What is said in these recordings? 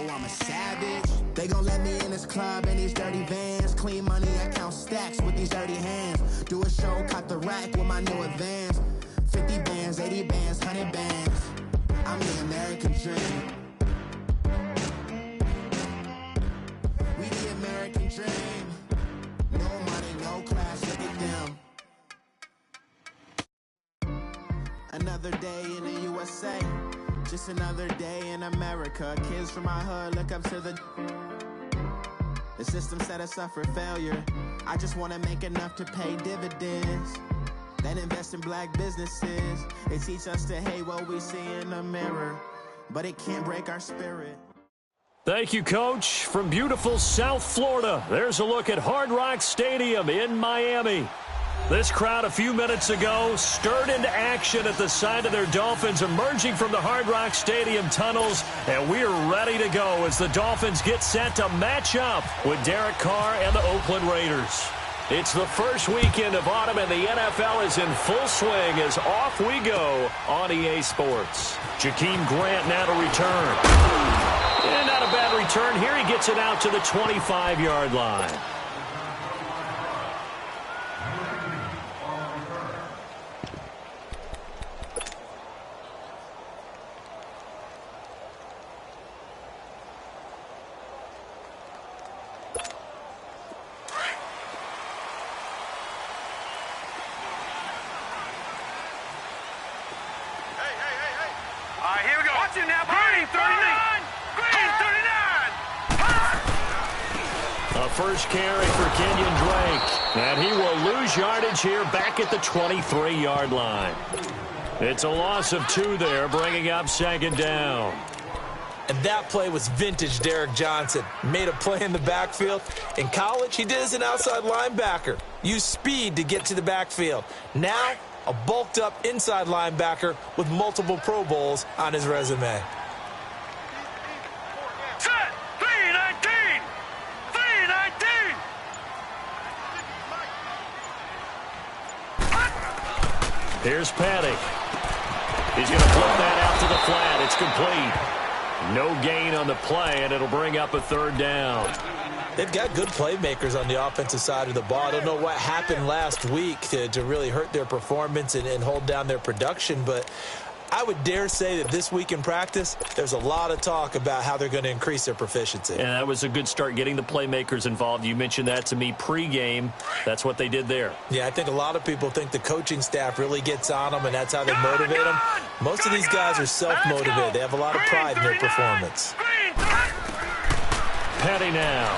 know I'm a savage. They gon' let me in this club in these dirty vans. Clean money, I count stacks with these dirty hands. Do a show, cop the rack with my new advance. 50 bands, 80 bands, 100 bands. I'm the American dream. We the American dream. No money, no class, look at them. Another day in the USA. Just another day in America. Kids from my hood look up to the system set us up for failure. I just want to make enough to pay dividends, then invest in black businesses. They teach us to hate what we see in the mirror, but it can't break our spirit. Thank you, Coach. From beautiful South Florida, there's a look at Hard Rock Stadium in Miami. This crowd a few minutes ago stirred into action at the side of their Dolphins emerging from the Hard Rock Stadium tunnels, and we're ready to go as the Dolphins get set to match up with Derek Carr and the Oakland Raiders. It's the first weekend of autumn, and the NFL is in full swing as off we go on EA Sports. Jakeem Grant now to return. And not a bad return here. He gets it out to the 25-yard line. First carry for Kenyon Drake, and he will lose yardage here back at the 23-yard line. It's a loss of 2 there, bringing up second down. And that play was vintage Derek Johnson. Made a play in the backfield. In college, he did as an outside linebacker. Used speed to get to the backfield. Now, a bulked-up inside linebacker with multiple Pro Bowls on his resume. Here's Paddock. He's going to flip that out to the flat. It's complete. No gain on the play, and it'll bring up a third down. They've got good playmakers on the offensive side of the ball. I don't know what happened last week to really hurt their performance and hold down their production, but I would dare say that this week in practice, there's a lot of talk about how they're going to increase their proficiency. And that was a good start, getting the playmakers involved. You mentioned that to me pregame. That's what they did there. Yeah, I think a lot of people think the coaching staff really gets on them, and that's how they motivate them. Most of these guys are self-motivated. They have a lot of pride in their performance. Petty now.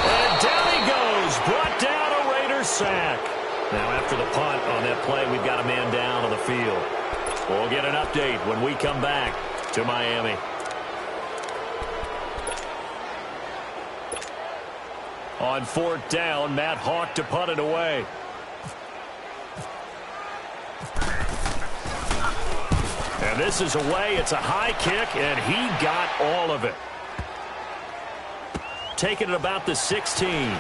And down he goes. Brought down a Raiders sack. Now, after the punt on that play, we've got a man down on the field. We'll get an update when we come back to Miami. On 4th down, Matt Hawk to punt it away. And this is away. It's a high kick, and he got all of it. Taking it about the 16.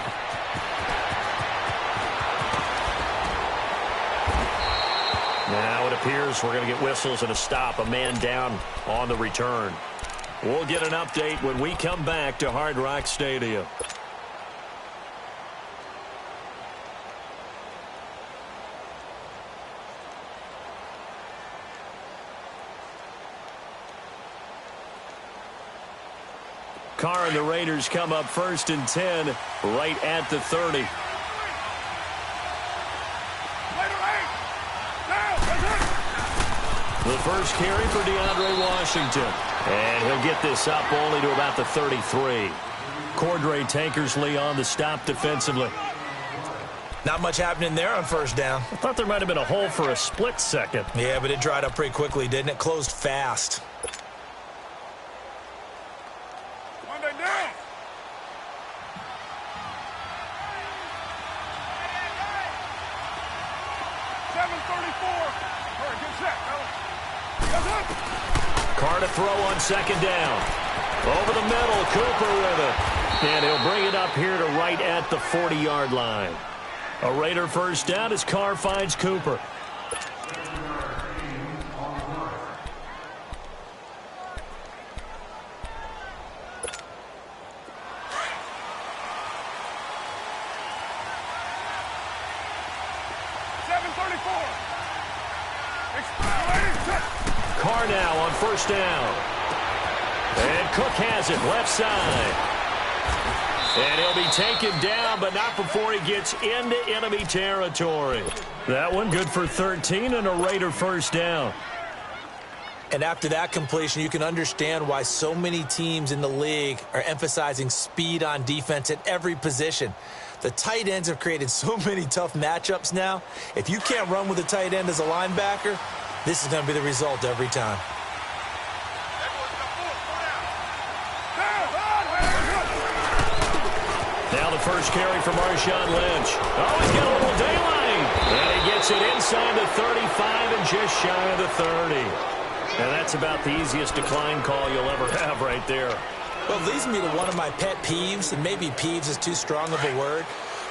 Now it appears we're going to get whistles and a stop. A man down on the return. We'll get an update when we come back to Hard Rock Stadium. Carr and the Raiders come up 1st and 10 right at the 30. The first carry for DeAndre Washington. And he'll get this up only to about the 33. Cordray Tankersley on the stop defensively. Not much happening there on 1st down. I thought there might have been a hole for a split second. Yeah, but it dried up pretty quickly, didn't it? Closed fast. Carr to throw on 2nd down. Over the middle, Cooper with it. And he'll bring it up here to right at the 40-yard line. A Raider 1st down as Carr finds Cooper. first down. And Cook has it left side. And he'll be taken down, but not before he gets into enemy territory. That one good for 13 and a Raider first down. And after that completion, you can understand why so many teams in the league are emphasizing speed on defense at every position. The tight ends have created so many tough matchups now. If you can't run with a tight end as a linebacker, this is going to be the result every time. Now the first carry for Marshawn Lynch. Oh, he's got a little daylight. And he gets it inside the 35 and just shy of the 30. And that's about the easiest decline call you'll ever have right there. Well, it leads me to one of my pet peeves, and maybe peeves is too strong of a word,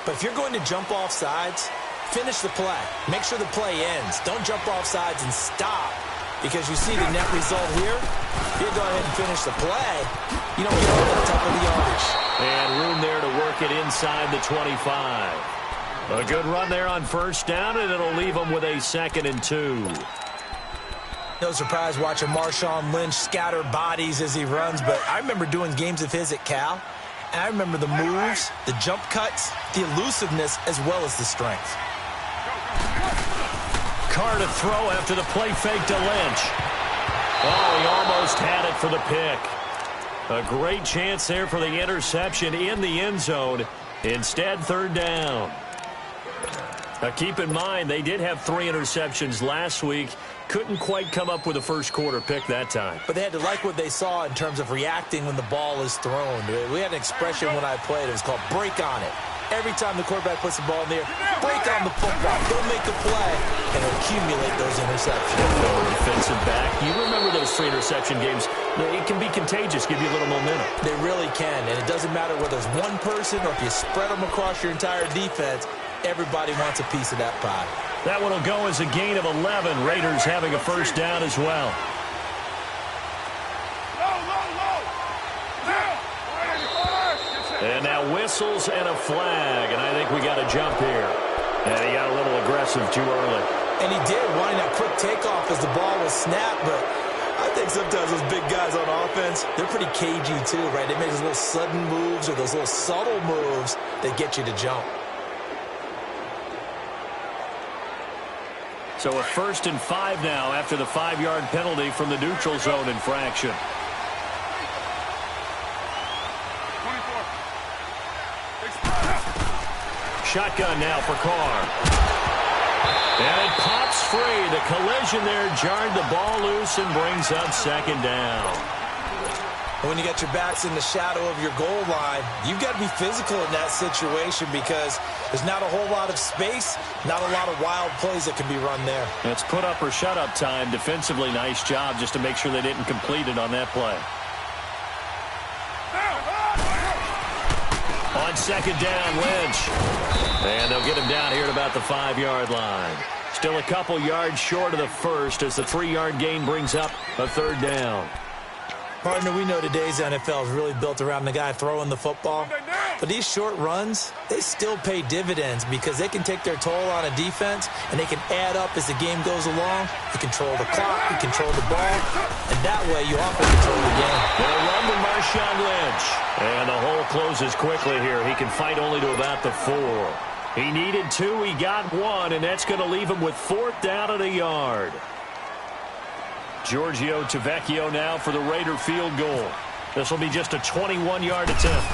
but if you're going to jump off sides, finish the play. Make sure the play ends. Don't jump off sides and stop, because you see the net result here. If you go ahead and finish the play, you don't get over the top of the yardage. And room there to work it inside the 25. A good run there on first down, and it'll leave them with a 2nd and 2. No surprise watching Marshawn Lynch scatter bodies as he runs, but I remember doing games of his at Cal, and I remember the moves, the jump cuts, the elusiveness, as well as the strength. Carr to throw after the play fake to Lynch. Oh, he almost had it for the pick. A great chance there for the interception in the end zone. Instead, 3rd down. Now, keep in mind, they did have 3 interceptions last week. Couldn't quite come up with a first-quarter pick that time. But they had to like what they saw in terms of reacting when the ball is thrown. We had an expression when I played. It was called break on it. Every time the quarterback puts the ball in the air, break on the football. Don't make a play and accumulate those interceptions. Defensive back. You remember those 3 interception games. It can be contagious, give you a little momentum. They really can, and it doesn't matter whether it's one person or if you spread them across your entire defense. Everybody wants a piece of that pie. That one will go as a gain of 11. Raiders having a first down as well. And now whistles and a flag, and I think we got a jump here. And he got a little aggressive too early. And he did, wanting that quick takeoff as the ball was snapped, but I think sometimes those big guys on offense, they're pretty cagey too, right? They make those little sudden moves or those little subtle moves that get you to jump. So a 1st and 5 now after the 5-yard penalty from the neutral zone infraction. Shotgun now for Carr. And it pops free. The collision there jarred the ball loose and brings up 2nd down. When you got your backs in the shadow of your goal line, you've got to be physical in that situation because there's not a whole lot of space, not a lot of wild plays that can be run there. It's put up or shut up time. Defensively, nice job just to make sure they didn't complete it on that play. On 2nd down, Lynch. And they'll get him down here at about the 5-yard line. Still a couple yards short of the first as the 3-yard gain brings up a 3rd down. Partner, we know today's NFL is really built around the guy throwing the football. But these short runs, they still pay dividends because they can take their toll on a defense and they can add up as the game goes along. You control the clock, you control the ball, and that way you often control the game. They'll run to Marshawn Lynch. And the hole closes quickly here. He can fight only to about the 4. He needed 2, he got 1, and that's going to leave him with 4th down at a yard. Giorgio Tavecchio now for the Raider field goal. This will be just a 21-yard attempt.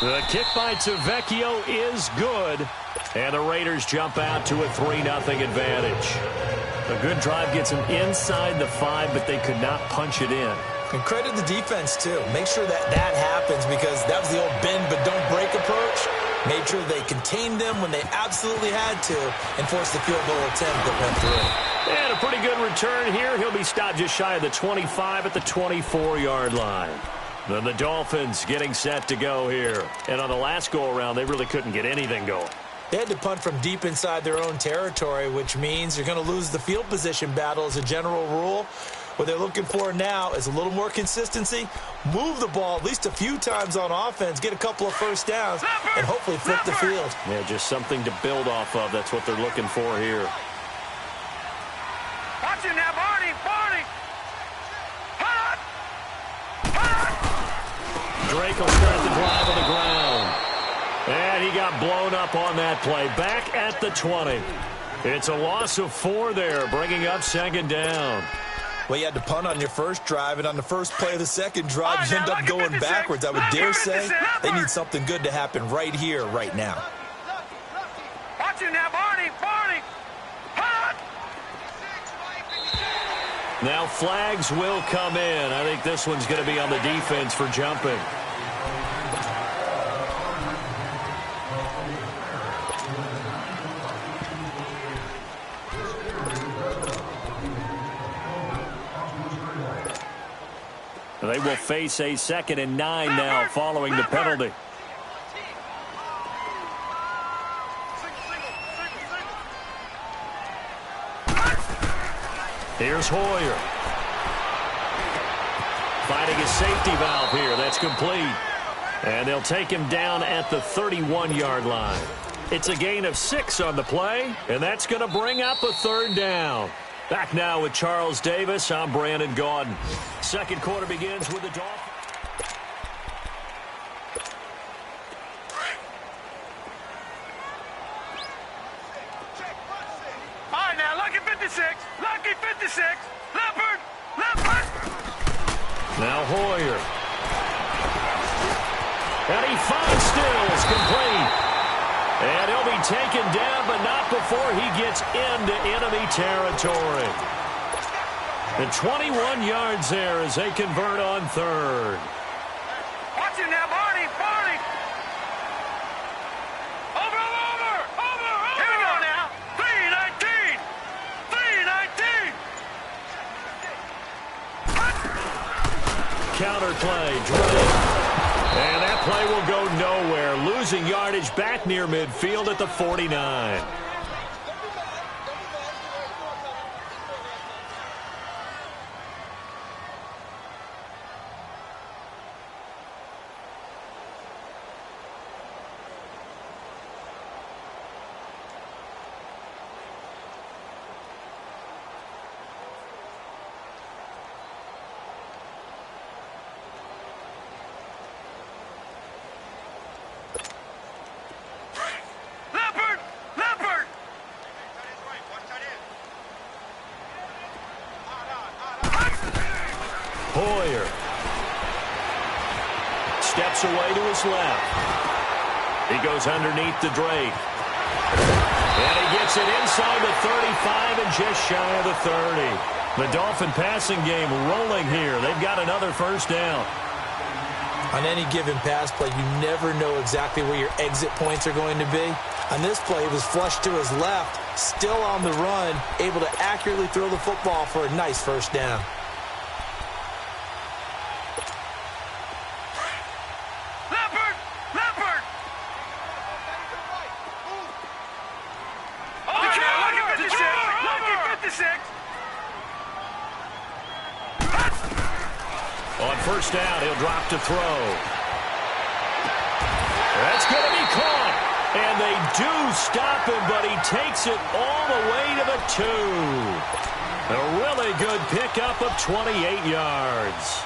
The kick by Tavecchio is good, and the Raiders jump out to a 3-0 advantage. A good drive gets them inside the 5, but they could not punch it in. And credit the defense, too. Make sure that happens because that was the old bend but don't break approach. Made sure they contained them when they absolutely had to and forced the field goal attempt that went through. And a pretty good return here. He'll be stopped just shy of the 25 at the 24-yard line. Then the Dolphins getting set to go here. And on the last go-around, they really couldn't get anything going. They had to punt from deep inside their own territory, which means you're going to lose the field position battle as a general rule. What they're looking for now is a little more consistency, move the ball at least a few times on offense, get a couple of first downs, and hopefully flip the field. Yeah, just something to build off of. That's what they're looking for here. Watch it now, Barney. Drake will start the drive on the ground. And he got blown up on that play. Back at the 20. It's a loss of 4 there, bringing up second down. Well, you had to punt on your first drive, and on the first play of the second drive, you end up going backwards. I would dare say they need something good to happen right here, right now. Watch it now, Barney. Punt! Now flags will come in. I think this one's going to be on the defense for jumping. They will face a 2nd and 9 now following the penalty. Here's Hoyer. Finding his safety valve here. That's complete. And they'll take him down at the 31-yard line. It's a gain of 6 on the play, and that's going to bring up a 3rd down. Back now with Charles Davis. I'm Brandon Gaudin. Second quarter begins with the Dolphins. All right, now, lucky 56. Leopard. Now Hoyer. And he finds Stills complete. And he'll be taken down, but not before he gets into enemy territory. And 21 yards there as they convert on 3rd. Watch it now, Barney. Over. Here we go now. 319. Counter play, Drake. And that play will go nowhere. Losing yardage back near midfield at the 49. Hoyer steps away to his left. He goes underneath the Drake. And he gets it inside the 35 and just shy of the 30. The Dolphin passing game rolling here. They've got another 1st down. On any given pass play, you never know exactly where your exit points are going to be. On this play, he was flushed to his left, still on the run, able to accurately throw the football for a nice 1st down. On 1st down, he'll drop to throw. That's going to be caught. And they do stop him, but he takes it all the way to the 2. A really good pickup of 28 yards.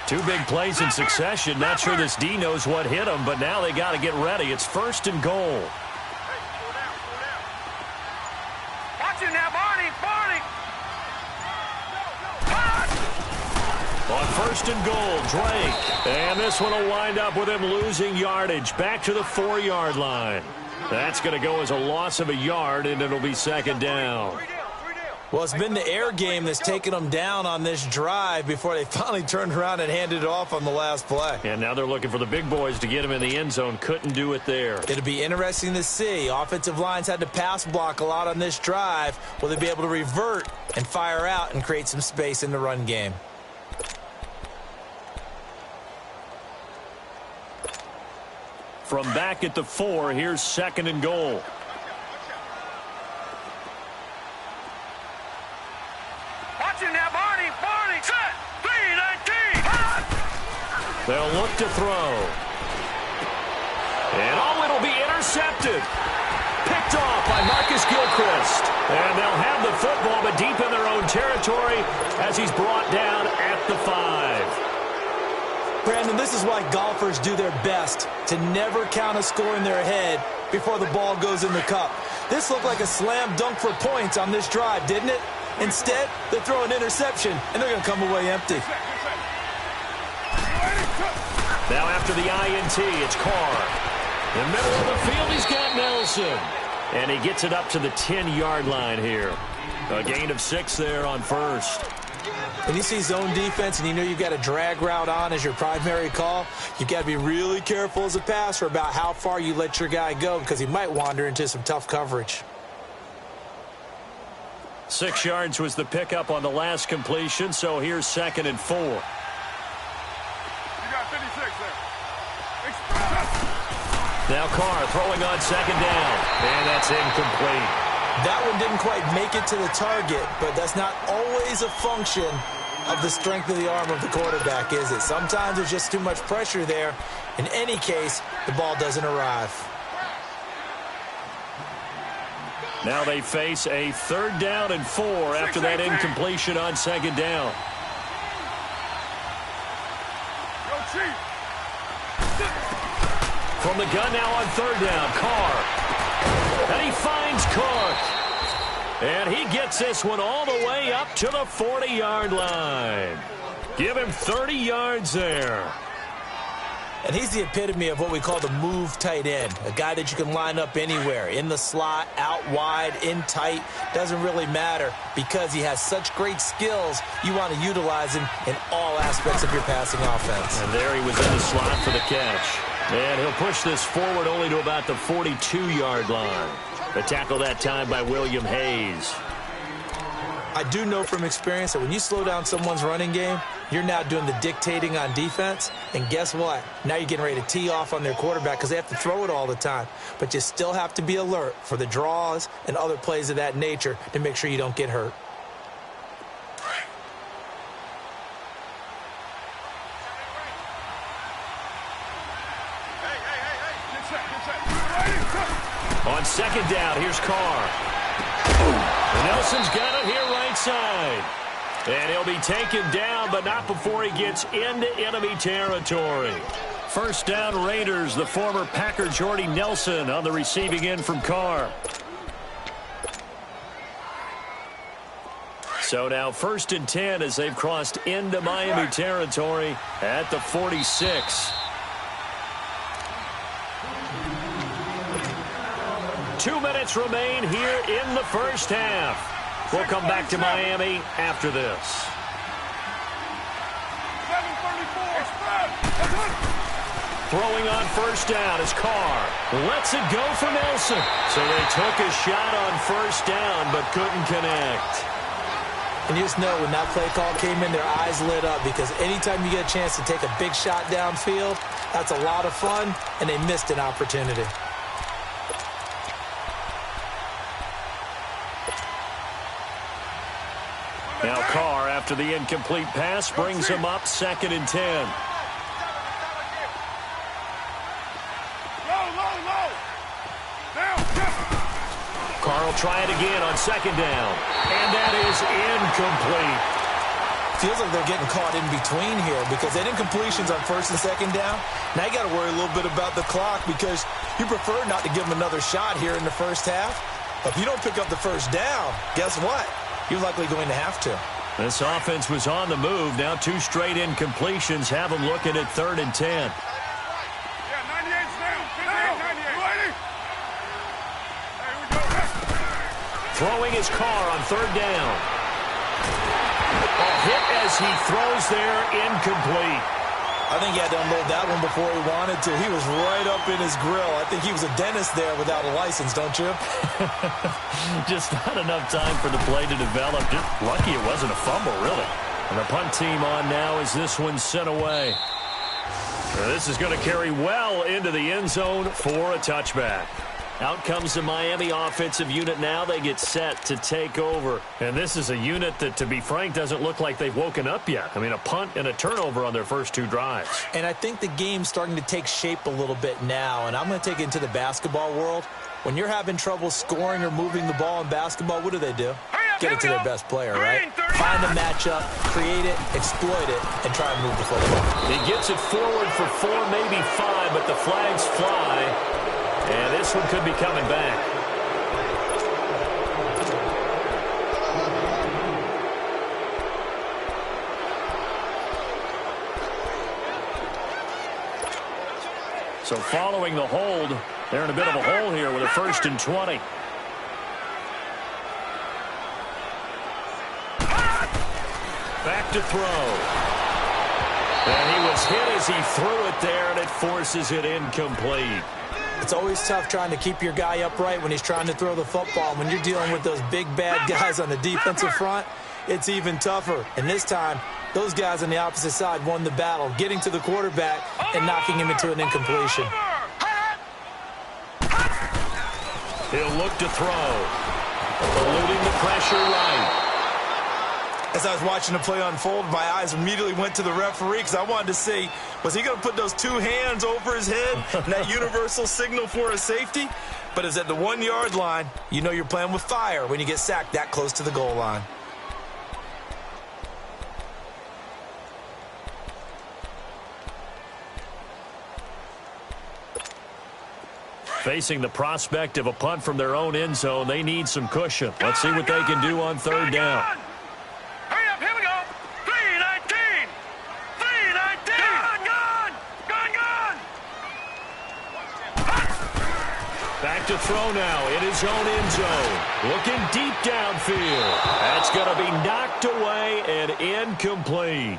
Two big plays in succession. Not sure this D knows what hit him, but now they got to get ready. It's 1st and goal. Watch it now, Barney. On 1st and goal, Drake. And this one will wind up with him losing yardage. Back to the 4-yard line. That's going to go as a loss of a yard, and it'll be 2nd down. Well, it's been the air game that's taken them down on this drive before they finally turned around and handed it off on the last play. And now they're looking for the big boys to get him in the end zone. Couldn't do it there. It'll be interesting to see. Offensive lines had to pass block a lot on this drive. Will they be able to revert and fire out and create some space in the run game? From back at the 4, here's 2nd and goal. Watch it now, Barney. Set. 319. They'll look to throw. And it'll be intercepted. Picked off by Marcus Gilchrist. And they'll have the football, but deep in their own territory as he's brought down at the 5. Brandon, this is why golfers do their best to never count a score in their head before the ball goes in the cup. This looked like a slam dunk for points on this drive, didn't it? Instead, they throw an interception, and they're going to come away empty. Now after the INT, it's Carr. In the middle of the field, he's got Nelson. And he gets it up to the 10-yard line here. A gain of 6 there on first. When you see zone defense and you know you've got a drag route on as your primary call, you've got to be really careful as a passer about how far you let your guy go because he might wander into some tough coverage. 6 yards was the pickup on the last completion, so here's 2nd and 4. You got 56 there. Now Carr throwing on 2nd down, and that's incomplete. That one didn't quite make it to the target, but that's not always a function of the strength of the arm of the quarterback, is it? Sometimes there's just too much pressure there. In any case, the ball doesn't arrive. Now they face a 3rd down and 4 after that incompletion on 2nd down. From the gun now on 3rd down, Carr. And he finds Cook. And he gets this one all the way up to the 40-yard line. Give him 30 yards there. And he's the epitome of what we call the move tight end, a guy that you can line up anywhere, in the slot, out wide, in tight, doesn't really matter because he has such great skills. You want to utilize him in all aspects of your passing offense. And there he was in the slot for the catch. And he'll push this forward only to about the 42-yard line. The tackle that time by William Hayes. I do know from experience that when you slow down someone's running game, you're now doing the dictating on defense. And guess what? Now you're getting ready to tee off on their quarterback because they have to throw it all the time. But you still have to be alert for the draws and other plays of that nature to make sure you don't get hurt. On 2nd down, here's Carr. And Nelson's got it here right side. And he'll be taken down, but not before he gets into enemy territory. 1st down Raiders, the former Packer Jordy Nelson on the receiving end from Carr. So now 1st and 10 as they've crossed into Miami territory at the 46. 2 minutes remain here in the 1st half. We'll come back to Miami after this. Throwing on 1st down is Carr. Lets it go for Nelson. So they took a shot on 1st down but couldn't connect. And you just know when that play call came in, their eyes lit up because anytime you get a chance to take a big shot downfield, that's a lot of fun, and they missed an opportunity. Now Carr, after the incomplete pass, brings him up 2nd and 10. Carr will try it again on 2nd down. And that is incomplete. Feels like they're getting caught in between here because they did incompletions on 1st and 2nd down. Now you got to worry a little bit about the clock because you prefer not to give them another shot here in the 1st half. But if you don't pick up the 1st down, guess what? You're likely going to have to. This offense was on the move. Now 2 straight incompletions have them looking at 3rd and 10. Yeah, 98's down. 98. There we go. Throwing his Carr on 3rd down. A hit as he throws there, incomplete. I think he had to unload that one before he wanted to. He was right up in his grill. I think he was a dentist there without a license, don't you? Just not enough time for the play to develop. Just lucky it wasn't a fumble, really. And the punt team on now as this one's sent away. This is going to carry well into the end zone for a touchback. Out comes the Miami offensive unit now. They get set to take over. And this is a unit that, to be frank, doesn't look like they've woken up yet. I mean, a punt and a turnover on their first 2 drives. And I think the game's starting to take shape a little bit now. And I'm going to take it into the basketball world. When you're having trouble scoring or moving the ball in basketball, what do? Get it to their best player, right? Find a matchup, create it, exploit it, and try and move the football. He gets it forward for 4, maybe 5, but the flags fly. And this one could be coming back. So following the hold, they're in a bit of a hole here with a 1st and 20. Back to throw. And he was hit as he threw it there, and it forces it incomplete. It's always tough trying to keep your guy upright when he's trying to throw the football. When you're dealing with those big, bad guys on the defensive front, it's even tougher. And this time, those guys on the opposite side won the battle, getting to the quarterback and knocking him into an incompletion. He'll look to throw. Eluding the pressure right. As I was watching the play unfold, my eyes immediately went to the referee because I wanted to see, was he going to put those 2 hands over his head and that universal signal for a safety? But it's at the 1-yard line. You know you're playing with fire when you get sacked that close to the goal line. Facing the prospect of a punt from their own end zone, they need some cushion. Let's see what they can do on 3rd down. Back to throw now in his own end zone. Looking deep downfield. That's going to be knocked away and incomplete.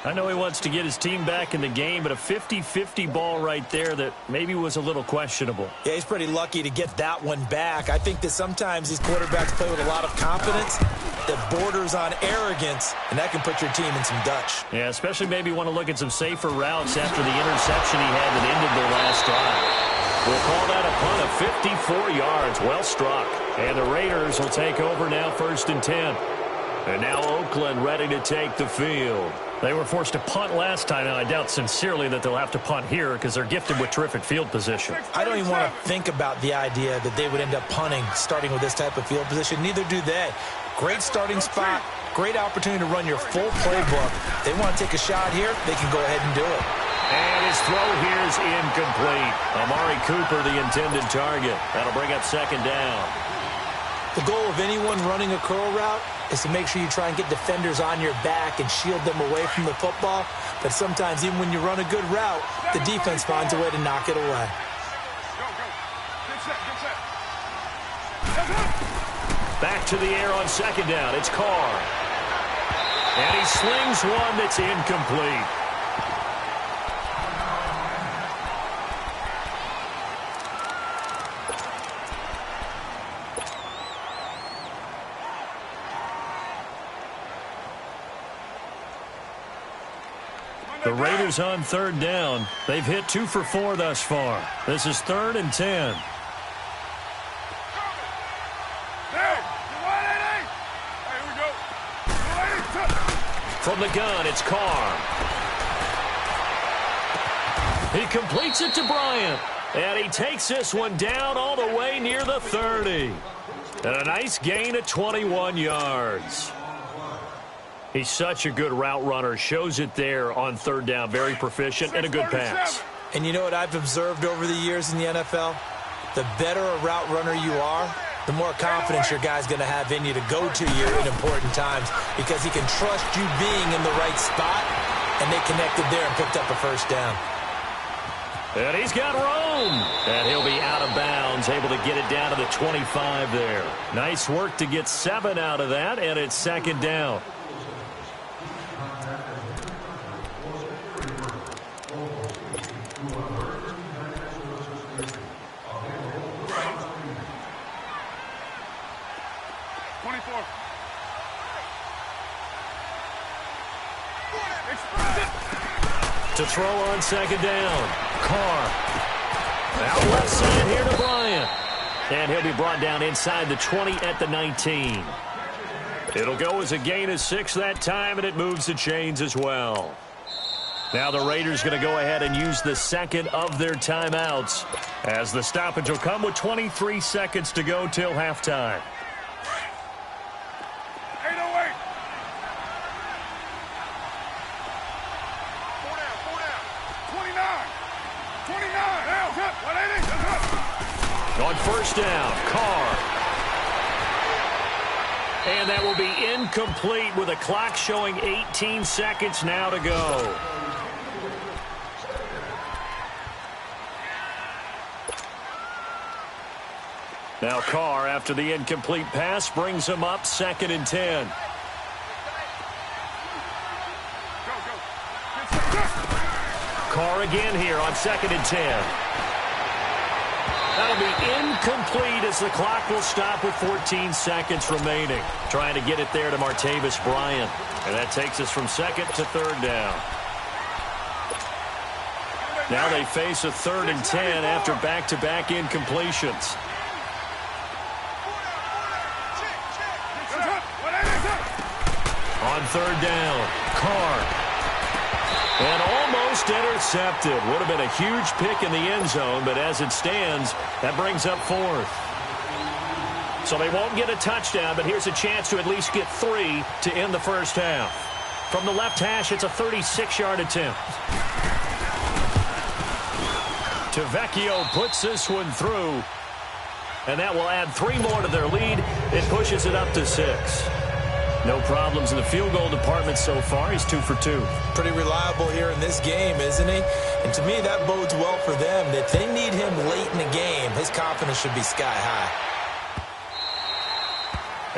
I know he wants to get his team back in the game, but a 50-50 ball right there that maybe was a little questionable. Yeah, he's pretty lucky to get that one back. I think that sometimes these quarterbacks play with a lot of confidence that borders on arrogance, and that can put your team in some Dutch. Yeah, especially maybe want to look at some safer routes after the interception he had that ended their last drive. We'll call that a punt of 54 yards. Well struck. And the Raiders will take over now 1st and 10. And now Oakland ready to take the field. They were forced to punt last time, and I doubt sincerely that they'll have to punt here because they're gifted with terrific field position. I don't even want to think about the idea that they would end up punting starting with this type of field position. Neither do they. Great starting spot, great opportunity to run your full playbook. If they want to take a shot here, they can go ahead and do it. And his throw here is incomplete. Amari Cooper, the intended target. That'll bring up 2nd down. The goal of anyone running a curl route is to make sure you try and get defenders on your back and shield them away from the football. But sometimes even when you run a good route, the defense finds a way to knock it away. Back to the air on 2nd down. It's Carr. And he slings one that's incomplete. The Raiders on 3rd down. They've hit 2 for 4 thus far. This is 3rd and 10. From the gun, it's Carr. He completes it to Bryant. And he takes this one down all the way near the 30. And a nice gain of 21 yards. He's such a good route runner. Shows it there on 3rd down. Very proficient and a good pass. And you know what I've observed over the years in the NFL? The better a route runner you are, the more confidence your guy's going to have in you to go to you in important times because he can trust you being in the right spot, and they connected there and picked up a 1st down. And he's got room. And he'll be out of bounds, able to get it down to the 25 there. Nice work to get 7 out of that, and it's 2nd down. To throw on 2nd down. Carr. Out left side here to Bryant. And he'll be brought down inside the 20 at the 19. It'll go as a gain of 6 that time, and it moves the chains as well. Now the Raiders going to go ahead and use the second of their timeouts, as the stoppage will come with 23 seconds to go till halftime. 808. 4 down. 29. Down. 180. On first down, Carr. And that will be incomplete with a clock showing 18 seconds now to go. Now Carr, after the incomplete pass, brings him up 2nd and 10. Carr again here on 2nd and 10. That'll be incomplete as the clock will stop with 14 seconds remaining. Trying to get it there to Martavis Bryant. And that takes us from 2nd to 3rd down. Now they face a 3rd and 10 after back-to-back incompletions. On 3rd down, Carr. And almost intercepted. Would have been a huge pick in the end zone, but as it stands, that brings up 4th. So they won't get a touchdown, but here's a chance to at least get 3 to end the first half. From the left hash, it's a 36-yard attempt. Tavecchio puts this one through, and that will add 3 more to their lead. It pushes it up to 6. No problems in the field goal department so far. He's 2 for 2. Pretty reliable here in this game, isn't he? And to me, that bodes well for them. If they need him late in the game, his confidence should be sky high.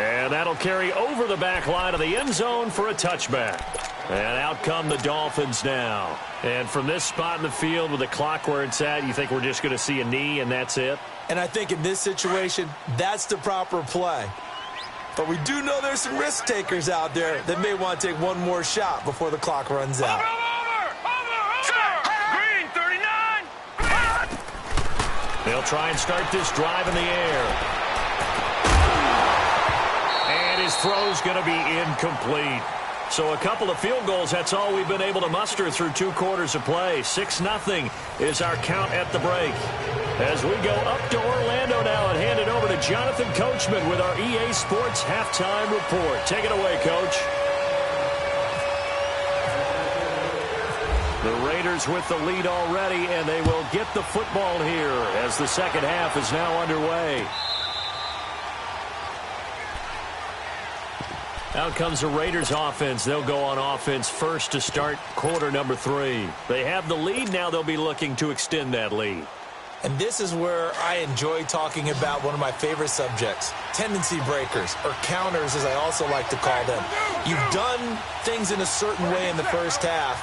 And that'll carry over the back line of the end zone for a touchback. And out come the Dolphins now. And from this spot in the field with the clock where it's at, you think we're just going to see a knee and that's it? And I think in this situation, that's the proper play. But we do know there's some risk takers out there that may want to take one more shot before the clock runs out. Green, 39. They'll try and start this drive in the air. And his throw's going to be incomplete. So a couple of field goals, that's all we've been able to muster through 2 quarters of play. 6-0 is our count at the break. As we go up to Orlando now and hand it over to Jonathan Coachman with our EA Sports Halftime Report. Take it away, Coach. The Raiders with the lead already, and they will get the football here as the second half is now underway. Out comes the Raiders offense. They'll go on offense first to start quarter number 3. They have the lead. Now they'll be looking to extend that lead. And this is where I enjoy talking about one of my favorite subjects, tendency breakers, or counters as I also like to call them. You've done things in a certain way in the first half,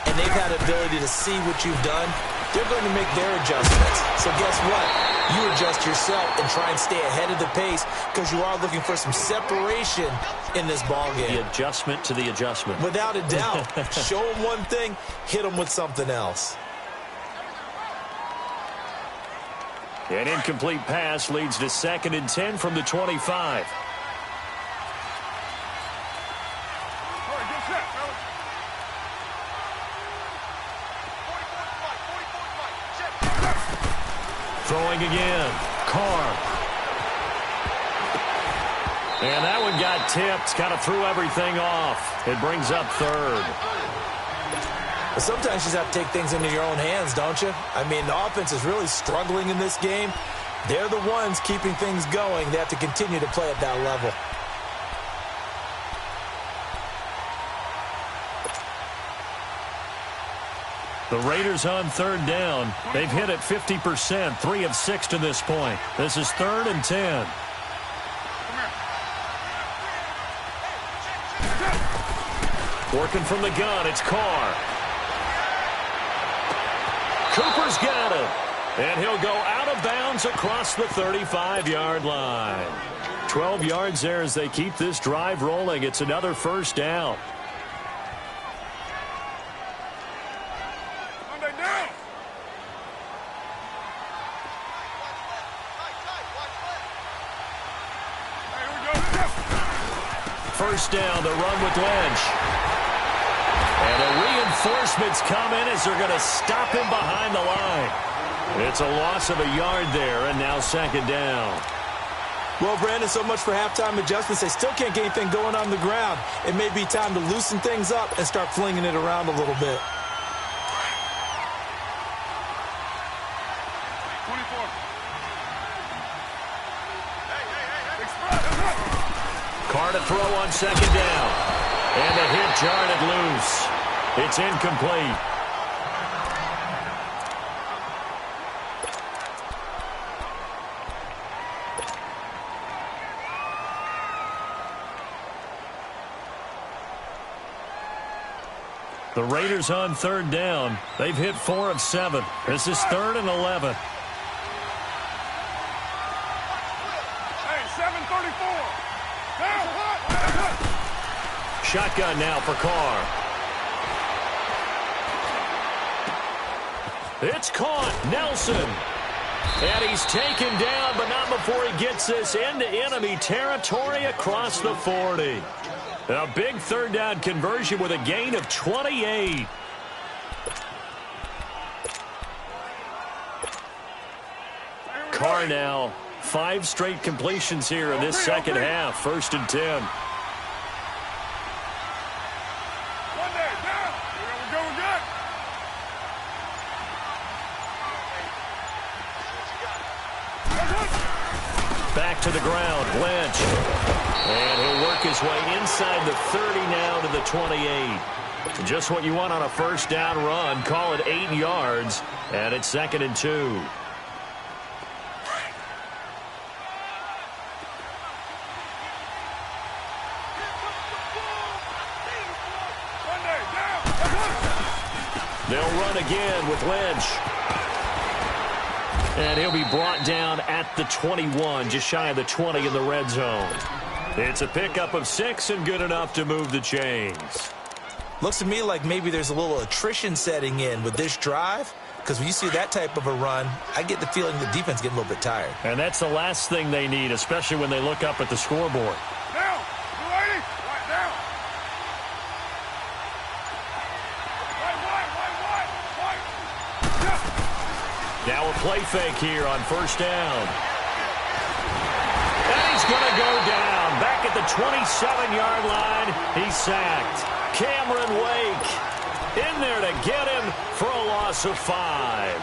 and they've had the ability to see what you've done. They're going to make their adjustments. So guess what? You adjust yourself and try and stay ahead of the pace because you are looking for some separation in this ballgame. The adjustment to the adjustment. Without a doubt. Show them one thing, hit them with something else. An incomplete pass leads to 2nd and 10 from the 25. Throwing again. Carr. And that one got tipped. Kind of threw everything off. It brings up 3rd. But sometimes you just have to take things into your own hands, don't you? I mean, the offense is really struggling in this game. They're the ones keeping things going. They have to continue to play at that level. The Raiders on 3rd down. They've hit it 50%, 3 of 6 to this point. This is 3rd and 10. Working from the gun, it's Carr. Cooper's got it. And he'll go out of bounds across the 35-yard line. 12 yards there as they keep this drive rolling. It's another first down. first down. The run with Lynch. And the reinforcements come in as they're going to stop him behind the line. It's a loss of a yard there, and now second down. Well, Brandon, so much for halftime adjustments. They still can't get anything going on the ground. It may be time to loosen things up and start flinging it around a little bit. 24. Carr to throw on second down. And the hit jarred it loose. It's incomplete. The Raiders on third down. They've hit 4 of 7. This is 3rd and 11. Hey, 7:34. Down. Shotgun now for Carr. It's caught. Nelson. And he's taken down, but not before he gets this into enemy territory across the 40. A big third down conversion with a gain of 28. Carr now 5 straight completions here in this second half. 1st and 10. One day, down. We're going good. Back to the ground. Lynch. And he'll work his way inside the 30 now to the 28. Just what you want on a first down run. Call it 8 yards. And it's 2nd and 2. They'll run again with Lynch. And he'll be brought down at the 21, just shy of the 20 in the red zone. It's a pickup of 6 and good enough to move the chains. Looks to me like maybe there's a little attrition setting in with this drive, because when you see that type of a run, I get the feeling the defense getting a little bit tired. And that's the last thing they need, especially when they look up at the scoreboard. Down. 280. Right down. Now a play fake here on first down. And he's going to go down. Back at the 27-yard line. He's sacked. Cameron Wake in there to get him for a loss of 5.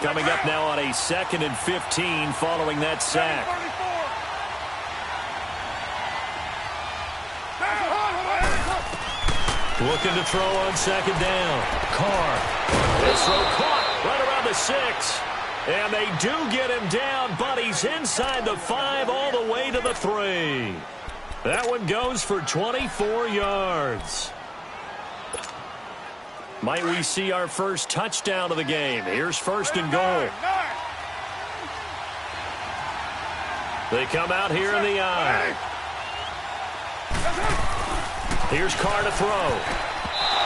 Coming up now on a 2nd and 15 following that sack. Looking to throw on second down. Carr. This throw caught right around the 6. And they do get him down, but he's inside the 5 all the way to the 3. That one goes for 24 yards. Might we see our first touchdown of the game? Here's 1st and goal. They come out here in the eye. Here's Carr to throw.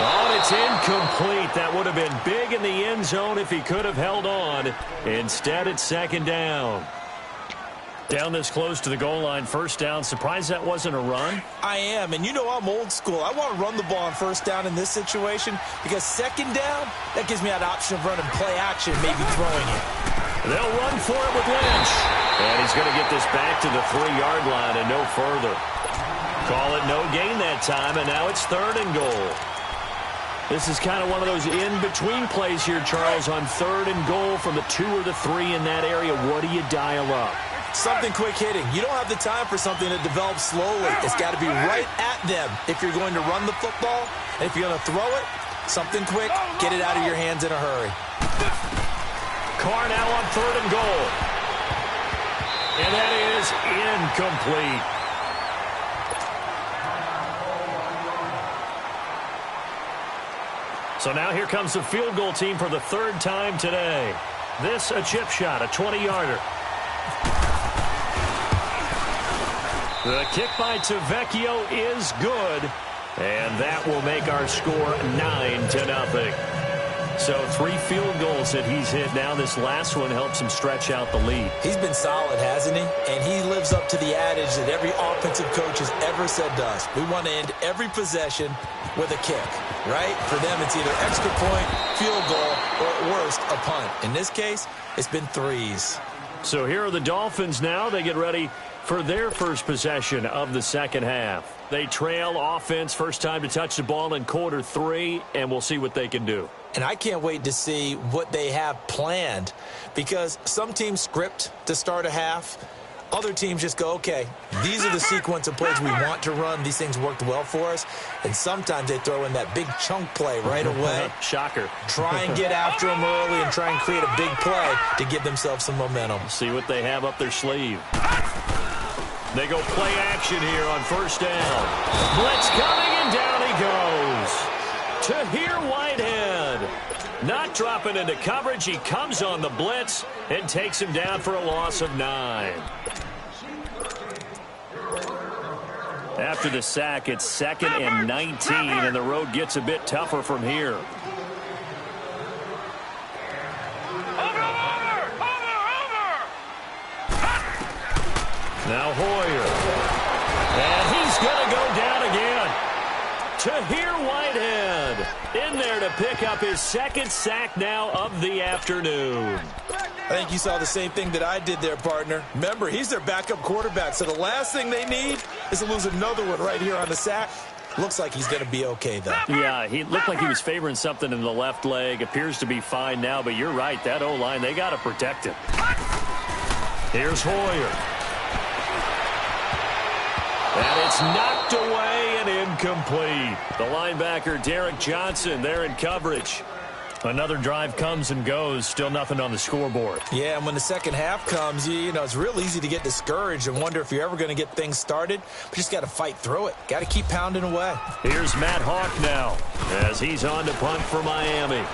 Oh, it's incomplete. That would have been big in the end zone if he could have held on. Instead, it's 2nd down. Down this close to the goal line, first down. Surprised that wasn't a run? I am, and you know I'm old school. I want to run the ball on first down in this situation because 2nd down, that gives me that option of running play action, maybe throwing it. They'll run for it with Lynch. And he's going to get this back to the 3-yard line and no further. Call it no gain that time, and now it's 3rd and goal. This is kind of one of those in-between plays here, Charles, on 3rd and goal from the 2 or the 3 in that area. What do you dial up? Something quick hitting. You don't have the time for something that develops slowly. It's got to be right at them if you're going to run the football. And if you're going to throw it, something quick, get it out of your hands in a hurry. Carr now on 3rd and goal. And that is incomplete. So now here comes the field goal team for the 3rd time today. This a chip shot, a 20-yarder. The kick by Tavecchio is good, and that will make our score 9-0. So 3 field goals that he's hit now. This last one helps him stretch out the lead. He's been solid, hasn't he? And he lives up to the adage that every offensive coach has ever said to us. We want to end every possession with a kick, right? For them, it's either extra point, field goal, or at worst, a punt. In this case, it's been 3s. So here are the Dolphins now. They get ready for their first possession of the second half. They trail offense, first time to touch the ball in quarter 3, and we'll see what they can do. And I can't wait to see what they have planned, because some teams script to start a half. Other teams just go, okay, these are the sequence of plays we want to run. These things worked well for us. And sometimes they throw in that big chunk play right away. Shocker. Try and get after them early and try and create a big play to give themselves some momentum. See what they have up their sleeve. They go play action here on first down. Blitz coming, and down he goes. Tahir Whitehead. Not dropping into coverage. He comes on the blitz and takes him down for a loss of 9. After the sack, it's 2nd and 19, and the road gets a bit tougher from here. Now Hoyer. And he's going to go down again. Tahir Whitehead in there to pick up his 2nd sack now of the afternoon. I think you saw the same thing that I did there, partner. Remember, he's their backup quarterback, so the last thing they need is to lose another one right here on the sack. Looks like he's going to be okay, though. Yeah, he looked like he was favoring something in the left leg. Appears to be fine now, but you're right. That O-line, they got to protect him. Here's Hoyer. And it's knocked away and incomplete. The linebacker, Derek Johnson, there in coverage. Another drive comes and goes. Still nothing on the scoreboard. Yeah, and when the second half comes, you know, it's real easy to get discouraged and wonder if you're ever going to get things started. But just got to fight through it. Got to keep pounding away. Here's Matt Hawk now as he's on to punt for Miami.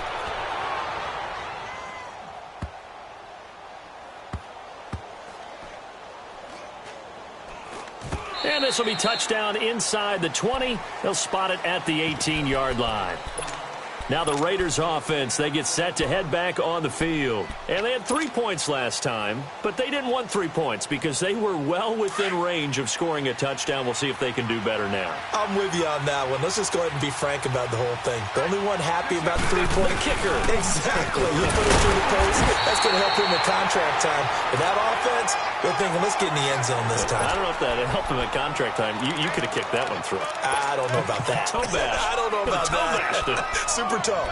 And this will be touchdown inside the 20. They'll spot it at the 18-yard line. Now the Raiders offense, they get set to head back on the field. And they had 3 points last time, but they didn't want 3 points because they were well within range of scoring a touchdown. We'll see if they can do better now. I'm with you on that one. Let's just go ahead and be frank about the whole thing. The only one happy about the 3-point kicker. Exactly. You put it through the post. That's going to help him with contract time. But that offense, they're thinking, let's get in the end zone this time. I don't know if that helped him at contract time. You could have kicked that one through. I don't know about that. Toe bash. I don't know about that. Super toe.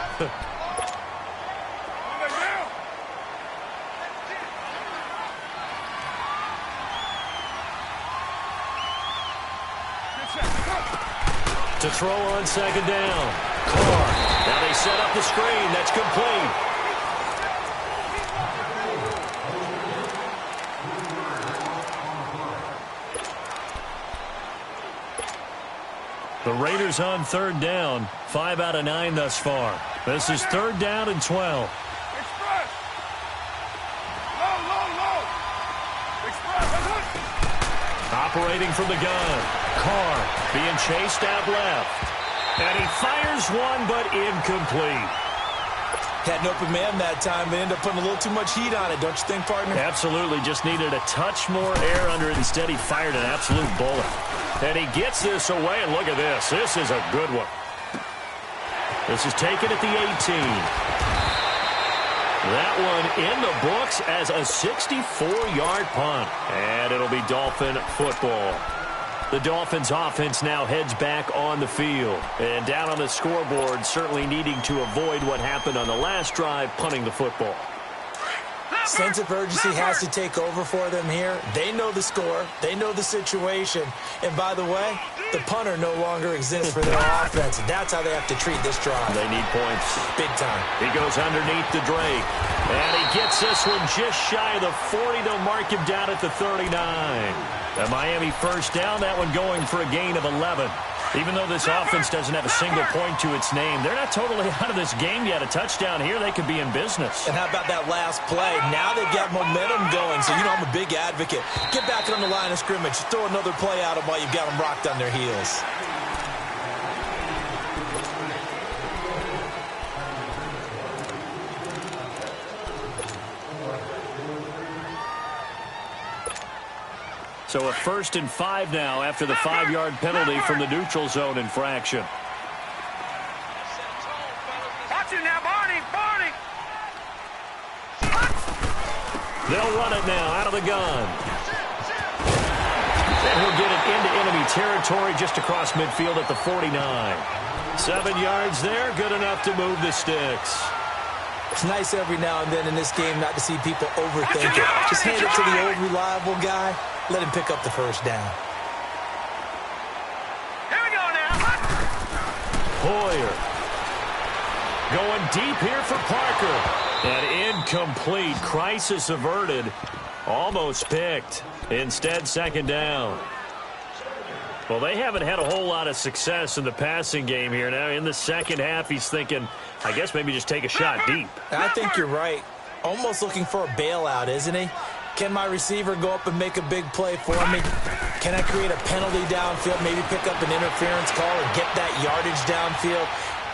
To throw on second down. Carr. Now they set up the screen. That's complete. The Raiders on third down. 5 out of 9 thus far. This is third down and 12. Express. Low. Express. Operating from the gun. Carr being chased out left. And he fires one, but incomplete. Had an open man that time. They ended up putting a little too much heat on it, don't you think, partner? Absolutely. Just needed a touch more air under it. Instead, he fired an absolute bullet. And he gets this away, and look at this. This is a good one. This is taken at the 18. That one in the books as a 64-yard punt. And it'll be Dolphin football. The Dolphins offense now heads back on the field. And down on the scoreboard, certainly needing to avoid what happened on the last drive, punting the football. Sense of urgency has to take over for them here. They know the score. They know the situation. And by the way, the punter no longer exists for their offense. And that's how they have to treat this drive. They need points. Big time. He goes underneath the Drake. And he gets this one just shy of the 40. They'll mark him down at the 39. The Miami first down, that one going for a gain of 11. Even though this offense doesn't have a single point to its name, they're not totally out of this game yet. A touchdown here, they could be in business. And how about that last play? Now they've got momentum going. So, you know, I'm a big advocate. Get back on the line of scrimmage. Throw another play at them while you've got them rocked on their heels. So a 1st and 5 now after the 5-yard penalty from the neutral zone infraction. Watch it now, Barney! Barney! They'll run it now out of the gun. And he'll get it into enemy territory just across midfield at the 49. 7 yards there, good enough to move the sticks. It's nice every now and then in this game not to see people overthink it. Just hand it to the old reliable guy. Let him pick up the first down. Here we go now! Hoyer going deep here for Parker. And incomplete. Crisis averted. Almost picked. Instead, 2nd down. Well, they haven't had a whole lot of success in the passing game here. Now, in the second half, he's thinking, I guess maybe just take a shot deep. I think you're right. Almost looking for a bailout, isn't he? Can my receiver go up and make a big play for me? Can I create a penalty downfield, maybe pick up an interference call and get that yardage downfield?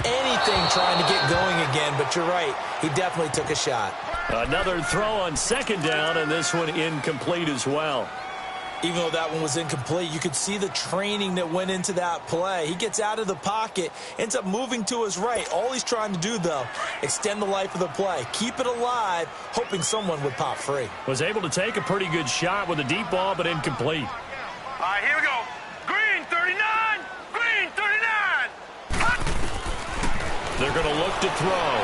Anything trying to get going again, but you're right. He definitely took a shot. Another throw on 2nd down, and this one incomplete as well. Even though that one was incomplete, you could see the training that went into that play. He gets out of the pocket, ends up moving to his right. All he's trying to do, though, extend the life of the play. Keep it alive, hoping someone would pop free. Was able to take a pretty good shot with a deep ball, but incomplete. All right, here we go. Green 39! Green 39! They're going to look to throw.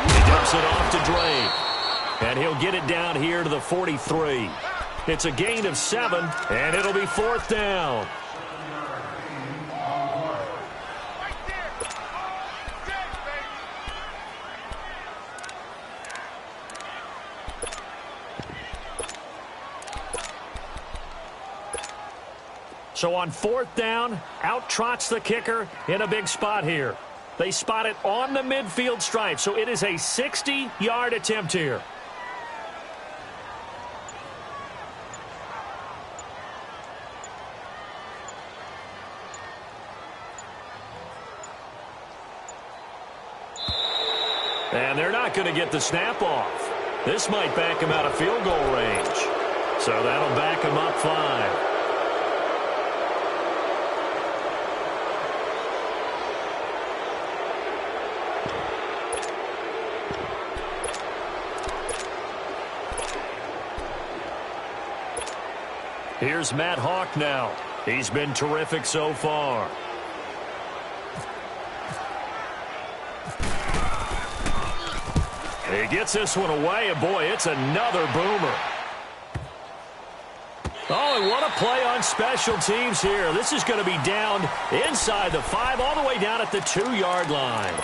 He dumps it off to Drake. And he'll get it down here to the 43. It's a gain of 7, and it'll be 4th down. So on 4th down, out trots the kicker in a big spot here. They spot it on the midfield stripe, so it is a 60-yard attempt here. And they're not going to get the snap off. This might back him out of field goal range. So that'll back him up 5. Here's Matt Hawk now. He's been terrific so far. He gets this one away, and boy, it's another boomer. Oh, and what a play on special teams here. This is going to be down inside the 5, all the way down at the 2-yard line.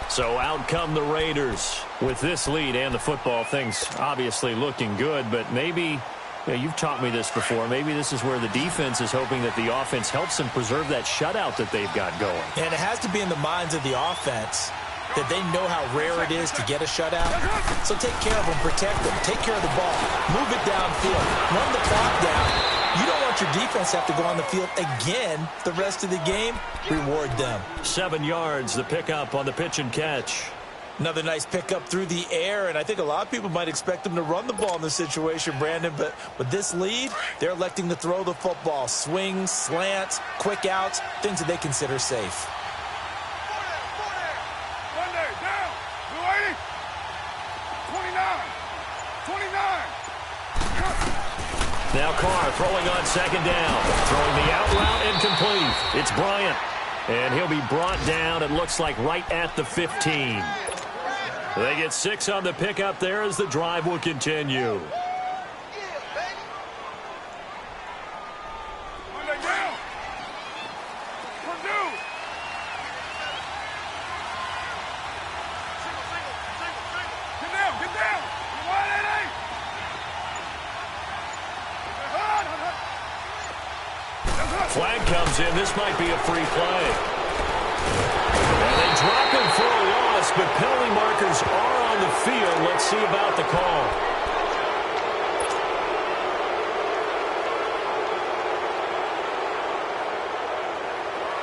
So out come the Raiders with this lead and the football. Things obviously looking good, but maybe, you've taught me this before, maybe this is where the defense is hoping that the offense helps them preserve that shutout that they've got going. And it has to be in the minds of the offense that they know how rare it is to get a shutout. So take care of them, protect them, take care of the ball, move it downfield, run the clock down. You don't want your defense to have to go on the field again the rest of the game. Reward them. 7 yards, the pickup on the pitch and catch. Another nice pickup through the air, and I think a lot of people might expect them to run the ball in this situation, Brandon, but with this lead, they're electing to throw the football. Swings, slants, quick outs, things that they consider safe. Now Carr throwing on 2nd down. Throwing the out route incomplete. It's Bryant. And he'll be brought down, it looks like, right at the 15. They get 6 on the pickup there as the drive will continue. Flag comes in. This might be a free play. And they drop him for a loss, but penalty markers are on the field. Let's see about the call.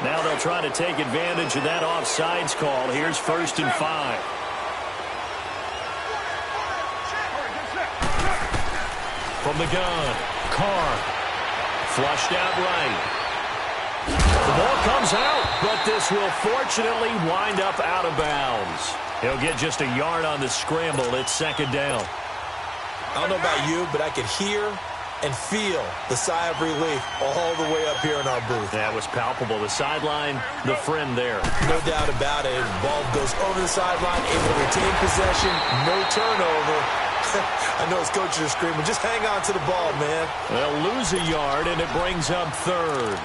Now they'll try to take advantage of that offsides call. Here's 1st and 5. From the gun, Carr. Flushed out right. The ball comes out, but this will fortunately wind up out of bounds. He'll get just a yard on the scramble. It's second down. I don't know about you, but I could hear and feel the sigh of relief all the way up here in our booth. That was palpable. The sideline, the friend there. No doubt about it. The ball goes over the sideline, able to retain possession, no turnover. I know his coaches are screaming, just hang on to the ball, man. They'll lose a yard, and it brings up third.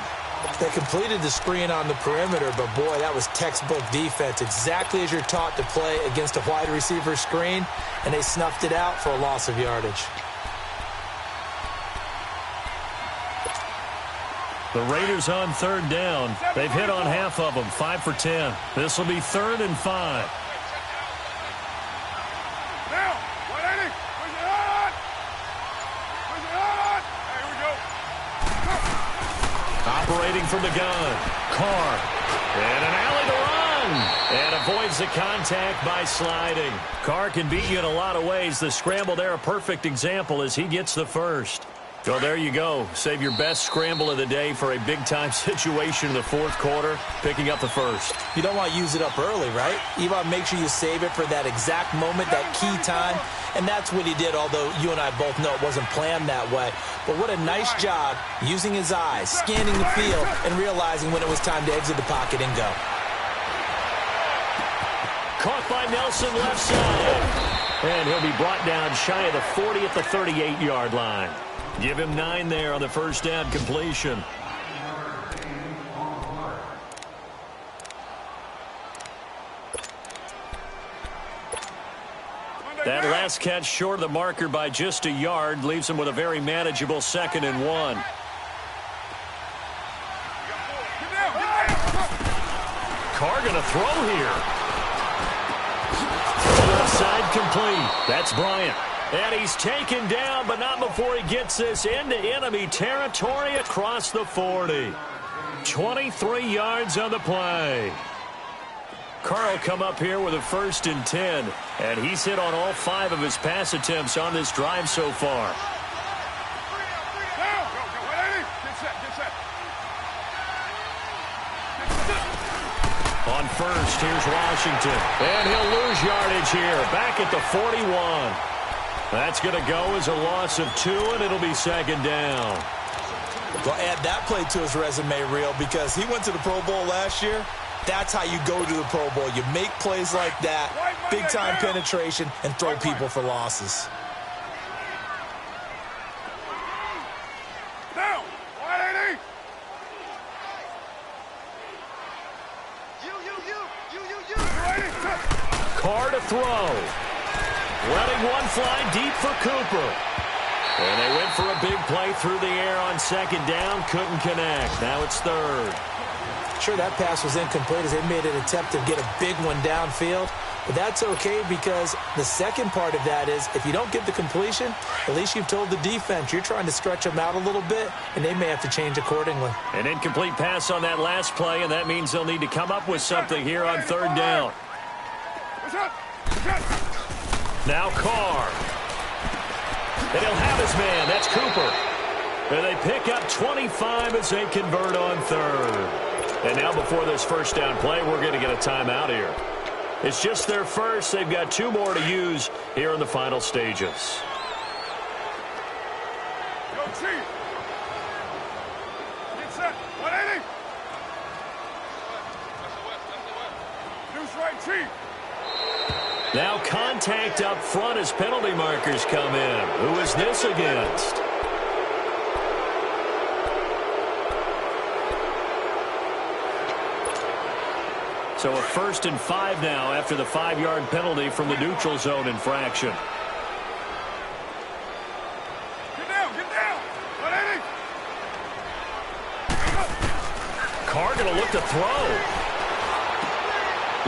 They completed the screen on the perimeter, but boy, that was textbook defense. Exactly as you're taught to play against a wide receiver screen, and they snuffed it out for a loss of yardage. The Raiders on third down. They've hit on half of them, 5 for 10. This will be 3rd and 5. Now, 180. Push it on. Push it on. Here we go. Operating from the gun. Carr. And an alley to run. And avoids the contact by sliding. Carr can beat you in a lot of ways. The scramble there, a perfect example as he gets the first. So there you go. Save your best scramble of the day for a big-time situation in the fourth quarter, picking up the first. You don't want to use it up early, right? You want to make sure you save it for that exact moment, that key time. And that's what he did, although you and I both know it wasn't planned that way. But what a nice job using his eyes, scanning the field, and realizing when it was time to exit the pocket and go. Caught by Nelson left side. And he'll be brought down shy of the 40 at the 38-yard line. Give him 9 there on the first down completion. That last catch short of the marker by just a yard leaves him with a very manageable 2nd and 1. Carr going to throw here. Left side complete. That's Bryant. And he's taken down, but not before he gets this into enemy territory across the 40. 23 yards on the play. Carr will come up here with a 1st and 10, and he's hit on all 5 of his pass attempts on this drive so far. On first, here's Washington. And he'll lose yardage here, back at the 41. That's going to go as a loss of 2, and it'll be 2nd down. Well, add that play to his resume reel because he went to the Pro Bowl last year. That's how you go to the Pro Bowl. You make plays like that, big-time penetration, and throw people for losses. Down, 180. Carr to throw. Letting one fly deep for Cooper. And they went for a big play through the air on 2nd down. Couldn't connect. Now it's 3rd. Sure, that pass was incomplete as they made an attempt to get a big one downfield. But that's okay because the second part of that is if you don't get the completion, at least you've told the defense you're trying to stretch them out a little bit, and they may have to change accordingly. An incomplete pass on that last play, and that means they'll need to come up with something here on 3rd down. Now Carr. And he'll have his man. That's Cooper. And they pick up 25 as they convert on 3rd. And now before this first down play, we're going to get a timeout here. It's just their first. They've got 2 more to use here in the final stages. Go, Chief. Get set. 180. Deuce right, Chief. Now contact up front as penalty markers come in. Who is this against? So a 1st and 5 now after the 5-yard penalty from the neutral zone infraction. Get down, 180. Carr going to look to throw.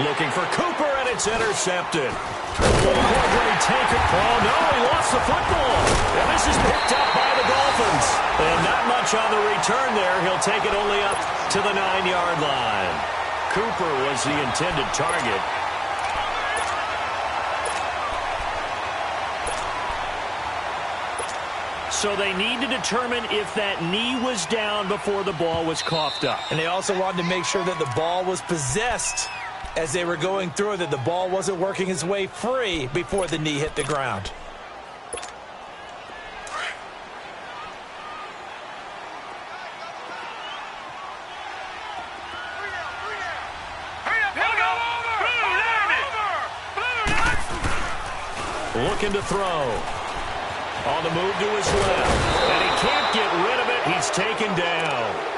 Looking for Cooper, and it's intercepted. Did he take it? Oh, no, he lost the football. And this is picked up by the Dolphins. And not much on the return there. He'll take it only up to the 9-yard line. Cooper was the intended target. So they need to determine if that knee was down before the ball was coughed up. And they also wanted to make sure that the ball was possessed as they were going through it, that the ball wasn't working its way free before the knee hit the ground. Looking to throw. On the move to his left. And he can't get rid of it. He's taken down.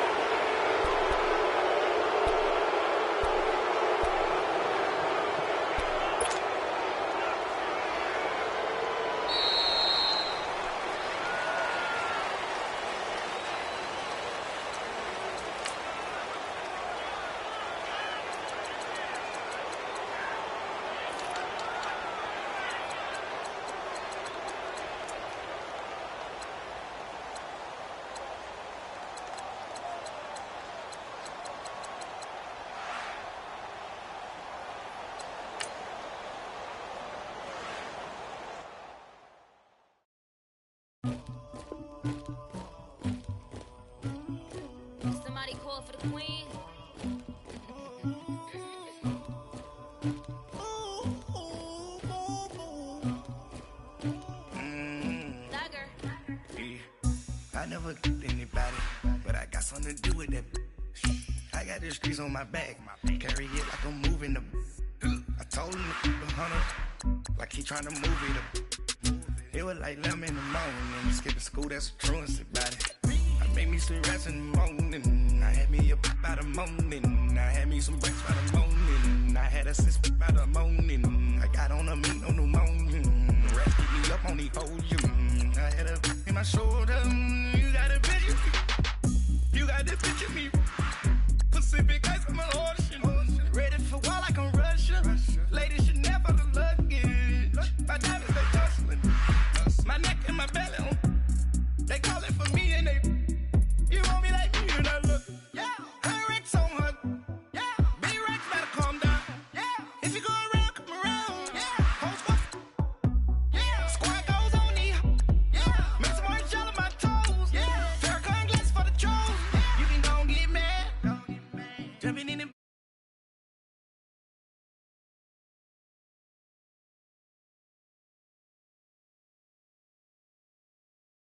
Somebody call for the queen. I never killed anybody, but I got something to do with that. I got the streets on my back, carry it like I'm moving the. I told him to keep 100, like he trying to move it up. It was like 11 in the morning, skipping school, that's a truancy about it. I made me some rats in the morning, I had me a pop by the morning, I had me some breaks by the morning, I had a six by the morning, I got on a meat on the morning, the rats keep me up on the podium, I had a in my shoulder, you got a picture, you got the picture me.